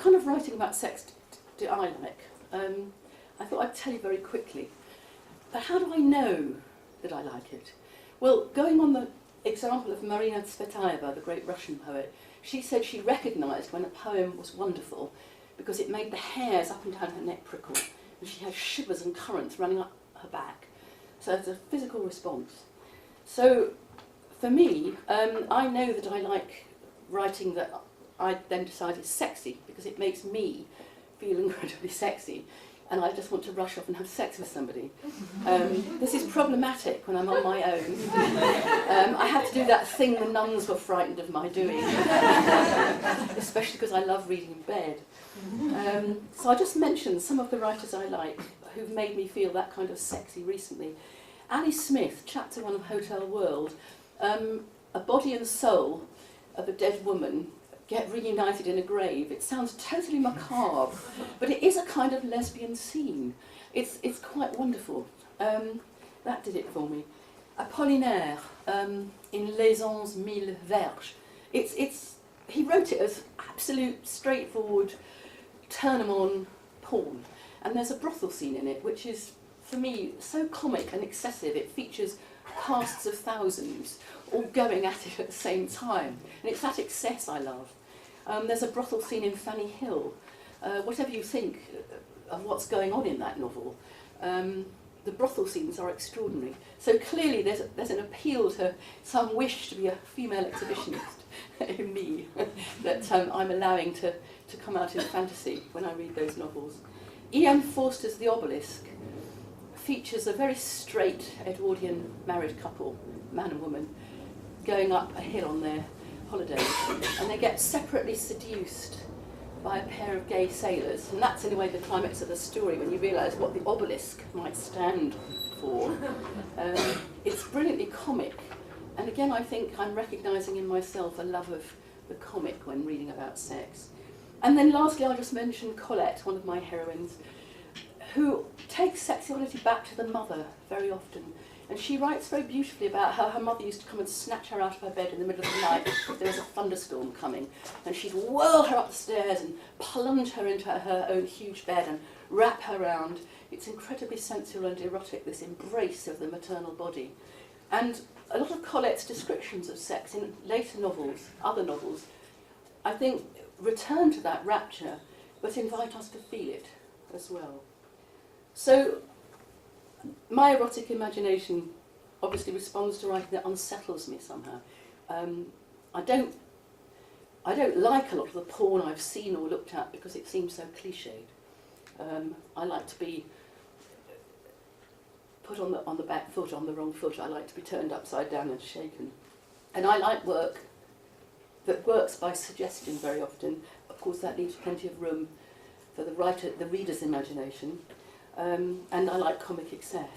kind of writing about sex do I like? I thought I'd tell you very quickly. But how do I know that I like it? Well, going on the example of Marina Tsvetaeva, the great Russian poet, she said she recognised when a poem was wonderful because it made the hairs up and down her neck prickle, and she had shivers and currents running up her back. So it's a physical response. So for me, I know that I like writing that I then decide is sexy because it makes me feel incredibly sexy, and I just want to rush off and have sex with somebody. This is problematic when I'm on my own. I have to do that thing the nuns were frightened of my doing, especially because I love reading in bed. So I just mentioned some of the writers I like who've made me feel that kind of sexy recently. Ali Smith, chapter 1 of Hotel World, a body and soul of a dead woman get reunited in a grave. It sounds totally macabre, but it is a kind of lesbian scene. It's quite wonderful. That did it for me. Apollinaire, in Les Onze Mille Verges. He wrote it as absolute, straightforward, turn-em-on porn. And there's a brothel scene in it, which is, for me, so comic and excessive. It features casts of thousands all going at it at the same time. And it's that excess I love. There's a brothel scene in Fanny Hill. Whatever you think of what's going on in that novel, the brothel scenes are extraordinary. So clearly there's an appeal to some wish to be a female exhibitionist in me that I'm allowing to come out in fantasy when I read those novels. E.M. Forster's The Obelisk features a very straight Edwardian married couple, man and woman, going up a hill on their holiday, and they get separately seduced by a pair of gay sailors, and that's in a way the climax of the story when you realise what the obelisk might stand for. It's brilliantly comic, and again I think I'm recognising in myself a love of the comic when reading about sex. And then lastly I'll just mention Colette, one of my heroines, who takes sexuality back to the mother very often. And she writes very beautifully about how her mother used to come and snatch her out of her bed in the middle of the night if there was a thunderstorm coming. And she'd whirl her up the stairs and plunge her into her own huge bed and wrap her round. It's incredibly sensual and erotic, this embrace of the maternal body. And a lot of Colette's descriptions of sex in later novels, other novels, I think return to that rapture, but invite us to feel it as well. So, my erotic imagination obviously responds to writing that unsettles me somehow. I don't like a lot of the porn I've seen or looked at because it seems so cliched. I like to be put on the back foot, on the wrong foot. I like to be turned upside down and shaken. And I like work that works by suggestion very often. Of course, that leaves plenty of room for the reader's imagination. And I like comic excess.